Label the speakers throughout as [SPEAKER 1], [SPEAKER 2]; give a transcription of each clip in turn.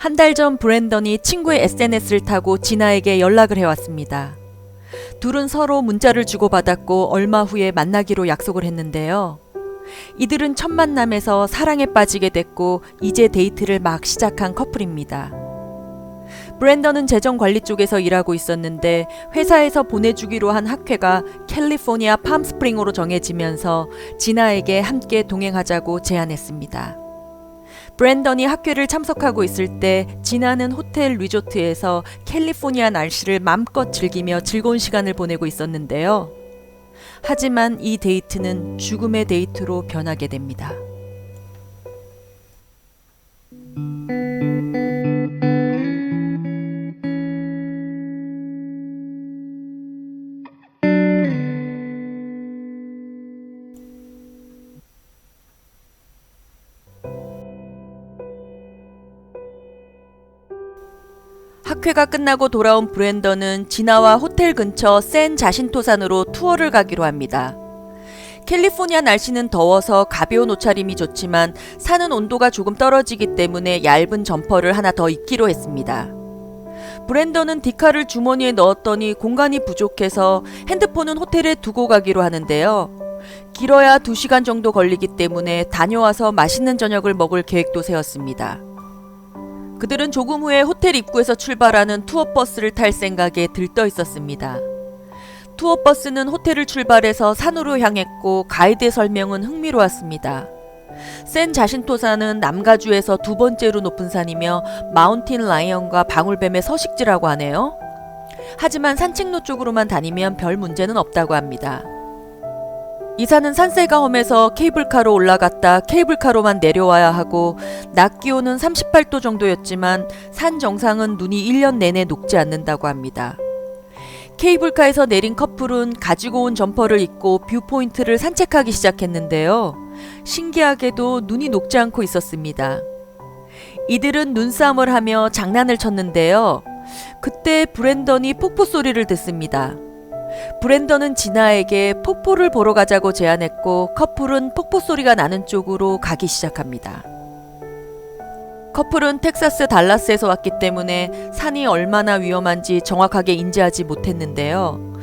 [SPEAKER 1] 한 달 전 브랜던이 친구의 SNS를 타고 진아에게 연락을 해왔습니다. 둘은 서로 문자를 주고받았고 얼마 후에 만나기로 약속을 했는데요. 이들은 첫 만남에서 사랑에 빠지게 됐고 이제 데이트를 막 시작한 커플입니다. 브랜던은 재정관리 쪽에서 일하고 있었는데 회사에서 보내주기로 한 학회가 캘리포니아 팜스프링으로 정해지면서 진아에게 함께 동행하자고 제안했습니다. 브랜던이 학회를 참석하고 있을 때 진아는 호텔 리조트에서 캘리포니아 날씨를 맘껏 즐기며 즐거운 시간을 보내고 있었는데요. 하지만 이 데이트는 죽음의 데이트로 변하게 됩니다. 학회가 끝나고 돌아온 브랜던은 진아와 호텔 근처 샌 자신토산으로 투어를 가기로 합니다. 캘리포니아 날씨는 더워서 가벼운 옷차림이 좋지만 산은 온도가 조금 떨어지기 때문에 얇은 점퍼를 하나 더 입기로 했습니다. 브랜던은 디카를 주머니에 넣었더니 공간이 부족해서 핸드폰은 호텔에 두고 가기로 하는데요. 길어야 2시간 정도 걸리기 때문에 다녀와서 맛있는 저녁을 먹을 계획도 세웠습니다. 그들은 조금 후에 호텔 입구에서 출발하는 투어버스를 탈 생각에 들떠 있었습니다. 투어버스는 호텔을 출발해서 산으로 향했고 가이드의 설명은 흥미로웠습니다. 샌 자신토산은 남가주에서 2번째로 높은 산이며 마운틴 라이언과 방울뱀의 서식지라고 하네요. 하지만 산책로 쪽으로만 다니면 별 문제는 없다고 합니다. 이 산은 산세가 험해서 케이블카로 올라갔다 케이블카로만 내려와야 하고 낮 기온은 38도 정도였지만 산 정상은 눈이 1년 내내 녹지 않는다고 합니다. 케이블카에서 내린 커플은 가지고 온 점퍼를 입고 뷰포인트를 산책하기 시작했는데요. 신기하게도 눈이 녹지 않고 있었습니다. 이들은 눈싸움을 하며 장난을 쳤는데요. 그때 브랜던이 폭포 소리를 듣습니다. 브랜던은 진아에게 폭포를 보러 가자고 제안했고 커플은 폭포 소리가 나는 쪽으로 가기 시작합니다. 커플은 텍사스 달라스에서 왔기 때문에 산이 얼마나 위험한지 정확하게 인지하지 못했는데요.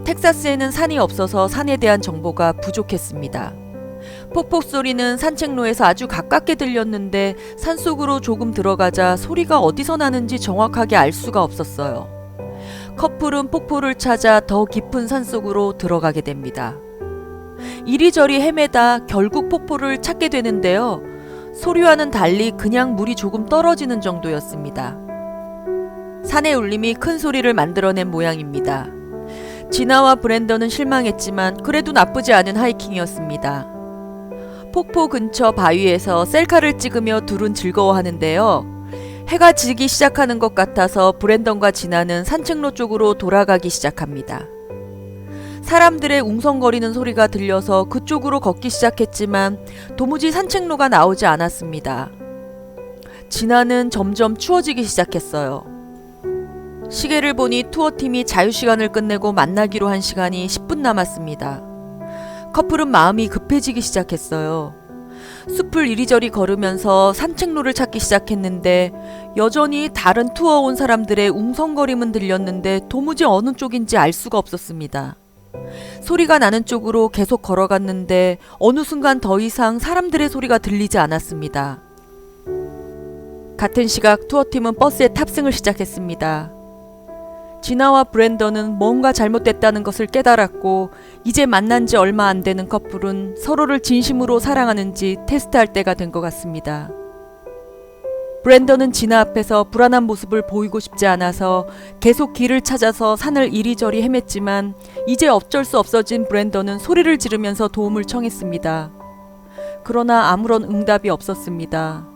[SPEAKER 1] 텍사스에는 산이 없어서 산에 대한 정보가 부족했습니다. 폭포 소리는 산책로에서 아주 가깝게 들렸는데 산속으로 조금 들어가자 소리가 어디서 나는지 정확하게 알 수가 없었어요. 커플은 폭포를 찾아 더 깊은 산속으로 들어가게 됩니다. 이리저리 헤매다 결국 폭포를 찾게 되는데요. 소리와는 달리 그냥 물이 조금 떨어지는 정도였습니다. 산의 울림이 큰 소리를 만들어낸 모양입니다. 진아와 브랜던은 실망했지만 그래도 나쁘지 않은 하이킹이었습니다. 폭포 근처 바위에서 셀카를 찍으며 둘은 즐거워하는데요. 해가 지기 시작하는 것 같아서 브랜던과 진아는 산책로 쪽으로 돌아가기 시작합니다. 사람들의 웅성거리는 소리가 들려서 그쪽으로 걷기 시작했지만 도무지 산책로가 나오지 않았습니다. 진아는 점점 추워지기 시작했어요. 시계를 보니 투어팀이 자유시간을 끝내고 만나기로 한 시간이 10분 남았습니다. 커플은 마음이 급해지기 시작했어요. 숲을 이리저리 걸으면서 산책로를 찾기 시작했는데 여전히 다른 투어 온 사람들의 웅성거림은 들렸는데 도무지 어느 쪽인지 알 수가 없었습니다. 소리가 나는 쪽으로 계속 걸어갔는데 어느 순간 더 이상 사람들의 소리가 들리지 않았습니다. 같은 시각 투어팀은 버스에 탑승을 시작했습니다. 진아와 브랜던은 뭔가 잘못됐다는 것을 깨달았고 이제 만난 지 얼마 안 되는 커플은 서로를 진심으로 사랑하는지 테스트할 때가 된 것 같습니다. 브랜던은 진아 앞에서 불안한 모습을 보이고 싶지 않아서 계속 길을 찾아서 산을 이리저리 헤맸지만 이제 어쩔 수 없어진 브랜던은 소리를 지르면서 도움을 청했습니다. 그러나 아무런 응답이 없었습니다.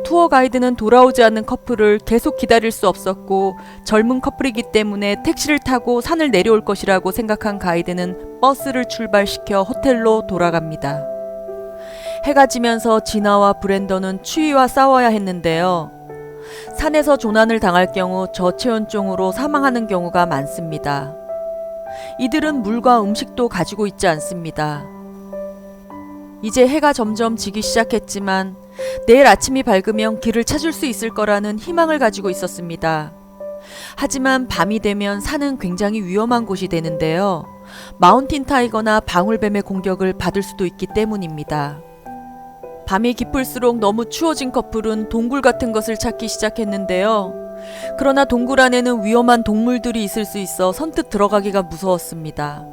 [SPEAKER 1] 투어 가이드는 돌아오지 않는 커플을 계속 기다릴 수 없었고 젊은 커플이기 때문에 택시를 타고 산을 내려올 것이라고 생각한 가이드는 버스를 출발시켜 호텔로 돌아갑니다. 해가 지면서 진아와 브랜던은 추위와 싸워야 했는데요. 산에서 조난을 당할 경우 저체온증으로 사망하는 경우가 많습니다. 이들은 물과 음식도 가지고 있지 않습니다. 이제 해가 점점 지기 시작했지만 내일 아침이 밝으면 길을 찾을 수 있을 거라는 희망을 가지고 있었습니다. 하지만 밤이 되면 산은 굉장히 위험한 곳이 되는데요. 마운틴 타이거나 방울뱀의 공격을 받을 수도 있기 때문입니다. 밤이 깊을수록 너무 추워진 커플은 동굴 같은 것을 찾기 시작했는데요. 그러나 동굴 안에는 위험한 동물들이 있을 수 있어 선뜻 들어가기가 무서웠습니다.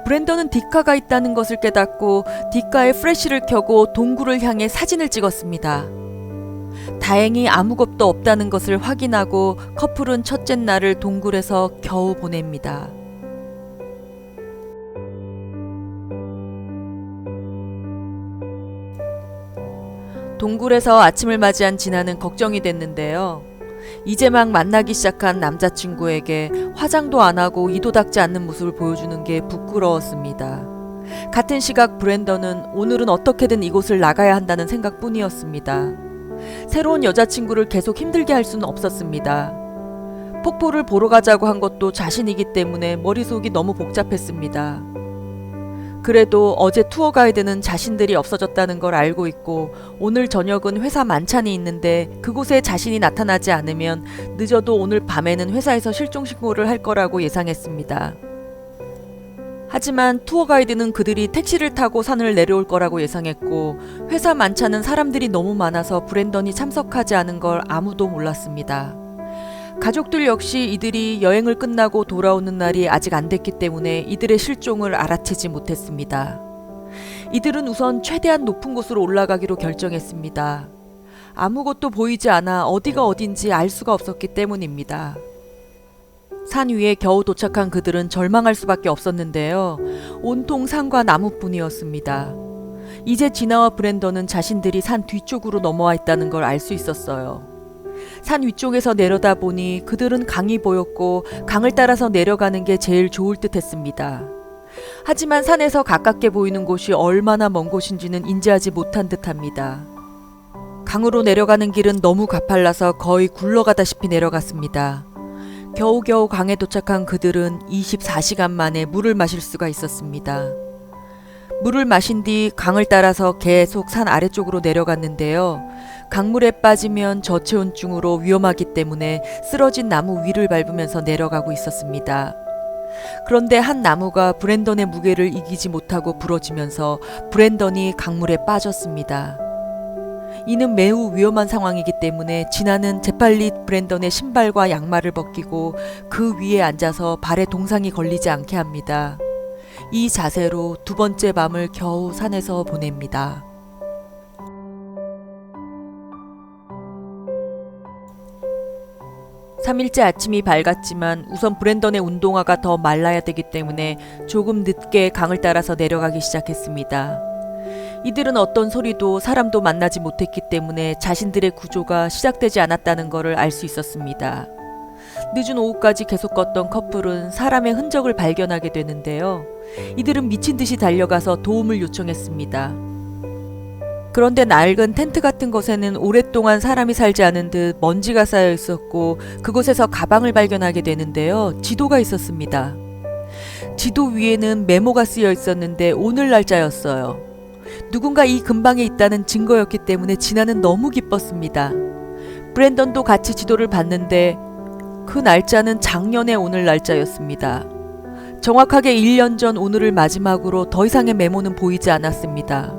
[SPEAKER 1] 브랜던은 디카가 있다는 것을 깨닫고 디카의 플래시를 켜고 동굴을 향해 사진을 찍었습니다. 다행히 아무것도 없다는 것을 확인하고 커플은 첫째 날을 동굴에서 겨우 보냅니다. 동굴에서 아침을 맞이한 진아는 걱정이 됐는데요. 이제 막 만나기 시작한 남자친구에게 화장도 안 하고 이도 닦지 않는 모습을 보여주는 게 부끄러웠습니다. 같은 시각 브랜던은 오늘은 어떻게든 이곳을 나가야 한다는 생각뿐이었습니다. 새로운 여자친구를 계속 힘들게 할 수는 없었습니다. 폭포를 보러 가자고 한 것도 자신이기 때문에 머릿속이 너무 복잡했습니다. 그래도 어제 투어 가이드는 자신들이 없어졌다는 걸 알고 있고 오늘 저녁은 회사 만찬이 있는데 그곳에 자신이 나타나지 않으면 늦어도 오늘 밤에는 회사에서 실종 신고를 할 거라고 예상했습니다. 하지만 투어 가이드는 그들이 택시를 타고 산을 내려올 거라고 예상했고 회사 만찬은 사람들이 너무 많아서 브랜던이 참석하지 않은 걸 아무도 몰랐습니다. 가족들 역시 이들이 여행을 끝나고 돌아오는 날이 아직 안 됐기 때문에 이들의 실종을 알아채지 못했습니다. 이들은 우선 최대한 높은 곳으로 올라가기로 결정했습니다. 아무것도 보이지 않아 어디가 어딘지 알 수가 없었기 때문입니다. 산 위에 겨우 도착한 그들은 절망할 수밖에 없었는데요. 온통 산과 나무뿐이었습니다. 이제 지나와 브랜던은 자신들이 산 뒤쪽으로 넘어와 있다는 걸 알 수 있었어요. 산 위쪽에서 내려다보니 그들은 강이 보였고 강을 따라서 내려가는 게 제일 좋을 듯 했습니다. 하지만 산에서 가깝게 보이는 곳이 얼마나 먼 곳인지는 인지하지 못한 듯합니다. 강으로 내려가는 길은 너무 가팔라서 거의 굴러가다시피 내려갔습니다. 겨우겨우 강에 도착한 그들은 24시간 만에 물을 마실 수가 있었습니다. 물을 마신 뒤 강을 따라서 계속 산 아래쪽으로 내려갔는데요. 강물에 빠지면 저체온증으로 위험하기 때문에 쓰러진 나무 위를 밟으면서 내려가고 있었습니다. 그런데 한 나무가 브랜던의 무게를 이기지 못하고 부러지면서 브랜던이 강물에 빠졌습니다. 이는 매우 위험한 상황이기 때문에 진아는 재빨리 브랜던의 신발과 양말을 벗기고 그 위에 앉아서 발에 동상이 걸리지 않게 합니다. 이 자세로 두 번째 밤을 겨우 산에서 보냅니다. (3일째) 아침이 밝았지만 우선 브랜던의 운동화가 더 말라야 되기 때문에 조금 늦게 강을 따라서 내려가기 시작했습니다. 이들은 어떤 소리도 사람도 만나지 못했기 때문에 자신들의 구조가 시작되지 않았다는 것을 알 수 있었습니다. 늦은 오후까지 계속 걷던 커플은 사람의 흔적을 발견하게 되는데요. 이들은 미친 듯이 달려가서 도움을 요청했습니다. 그런데 낡은 텐트 같은 곳에는 오랫동안 사람이 살지 않은 듯 먼지가 쌓여 있었고 그곳에서 가방을 발견하게 되는데요. 지도가 있었습니다. 지도 위에는 메모가 쓰여 있었는데 오늘 날짜였어요. 누군가 이 근방에 있다는 증거였기 때문에 진아는 너무 기뻤습니다. 브랜던도 같이 지도를 봤는데 그 날짜는 작년의 오늘 날짜였습니다. 정확하게 1년 전 오늘을 마지막으로 더 이상의 메모는 보이지 않았습니다.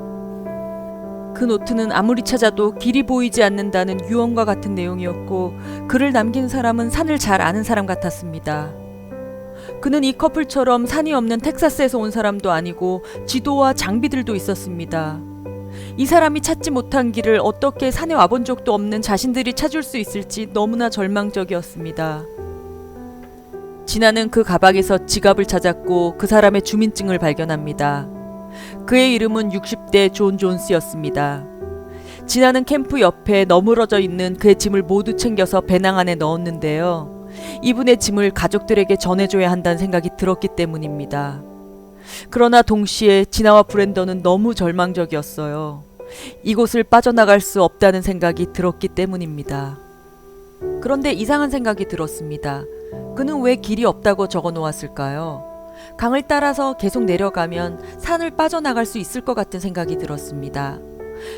[SPEAKER 1] 그 노트는 아무리 찾아도 길이 보이지 않는다는 유언과 같은 내용이었고 글을 남긴 사람은 산을 잘 아는 사람 같았습니다. 그는 이 커플처럼 산이 없는 텍사스에서 온 사람도 아니고 지도와 장비들도 있었습니다. 이 사람이 찾지 못한 길을 어떻게 산에 와본 적도 없는 자신들이 찾을 수 있을지 너무나 절망적이었습니다. 진아는 그 가방에서 지갑을 찾았고 그 사람의 주민증을 발견합니다. 그의 이름은 60대 존 존스였습니다. 진아는 캠프 옆에 너무러져 있는 그의 짐을 모두 챙겨서 배낭 안에 넣었는데요. 이분의 짐을 가족들에게 전해줘야 한다는 생각이 들었기 때문입니다. 그러나 동시에 진아와 브랜던은 너무 절망적이었어요. 이곳을 빠져나갈 수 없다는 생각이 들었기 때문입니다. 그런데 이상한 생각이 들었습니다. 그는 왜 길이 없다고 적어 놓았을까요? 강을 따라서 계속 내려가면 산을 빠져나갈 수 있을 것 같은 생각이 들었습니다.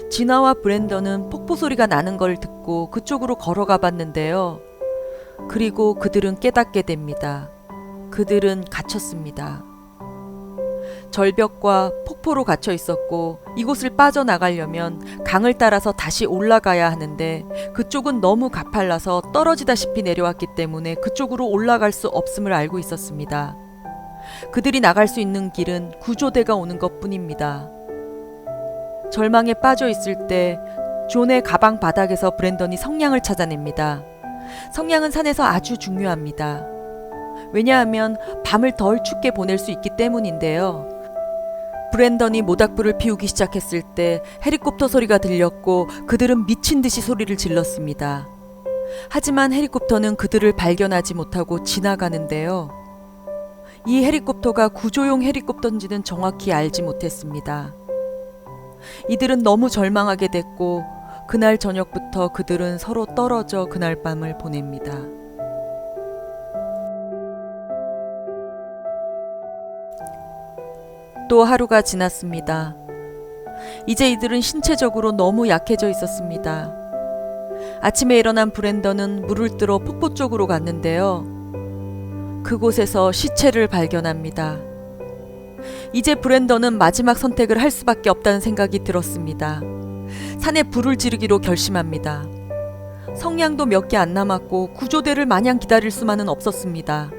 [SPEAKER 1] 지나와 브랜던은 폭포 소리가 나는 걸 듣고 그쪽으로 걸어가 봤는데요. 그리고 그들은 깨닫게 됩니다. 그들은 갇혔습니다. 절벽과 폭포로 갇혀 있었고 이곳을 빠져나가려면 강을 따라서 다시 올라가야 하는데 그쪽은 너무 가팔라서 떨어지다시피 내려왔기 때문에 그쪽으로 올라갈 수 없음을 알고 있었습니다. 그들이 나갈 수 있는 길은 구조대가 오는 것뿐입니다. 절망에 빠져 있을 때 존의 가방 바닥에서 브랜던이 성냥을 찾아냅니다. 성냥은 산에서 아주 중요합니다. 왜냐하면 밤을 덜 춥게 보낼 수 있기 때문인데요. 브랜던이 모닥불을 피우기 시작했을 때 헬리콥터 소리가 들렸고 그들은 미친 듯이 소리를 질렀습니다. 하지만 헬리콥터는 그들을 발견하지 못하고 지나가는데요. 이 헬리콥터가 구조용 헬리콥터인지는 정확히 알지 못했습니다. 이들은 너무 절망하게 됐고 그날 저녁부터 그들은 서로 떨어져 그날 밤을 보냅니다. 또 하루가 지났습니다. 이제 이들은 신체적으로 너무 약해져 있었습니다. 아침에 일어난 브랜던은 물을 뜨러 폭포 쪽으로 갔는데요. 그곳에서 시체를 발견합니다. 이제 브랜던은 마지막 선택을 할 수밖에 없다는 생각이 들었습니다. 산에 불을 지르기로 결심합니다. 성냥도 몇 개 안 남았고 구조대를 마냥 기다릴 수만은 없었습니다.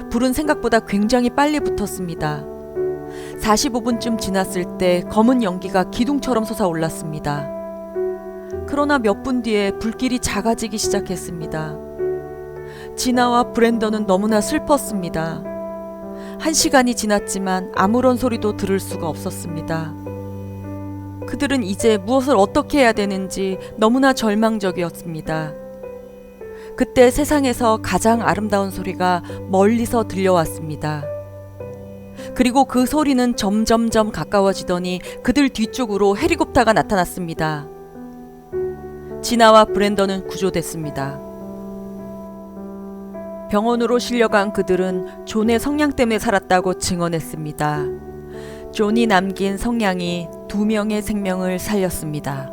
[SPEAKER 1] 불은 생각보다 굉장히 빨리 붙었습니다. 45분쯤 지났을 때 검은 연기가 기둥처럼 솟아올랐습니다. 그러나 몇 분 뒤에 불길이 작아지기 시작했습니다. 지나와 브랜던은 너무나 슬펐습니다. 1시간이 지났지만 아무런 소리도 들을 수가 없었습니다. 그들은 이제 무엇을 어떻게 해야 되는지 너무나 절망적이었습니다. 그때 세상에서 가장 아름다운 소리가 멀리서 들려왔습니다. 그리고 그 소리는 점점점 가까워지더니 그들 뒤쪽으로 헬리콥터가 나타났습니다. 지나와 브랜던은 구조됐습니다. 병원으로 실려간 그들은 존의 성냥 때문에 살았다고 증언했습니다. 존이 남긴 성냥이 2명의 생명을 살렸습니다.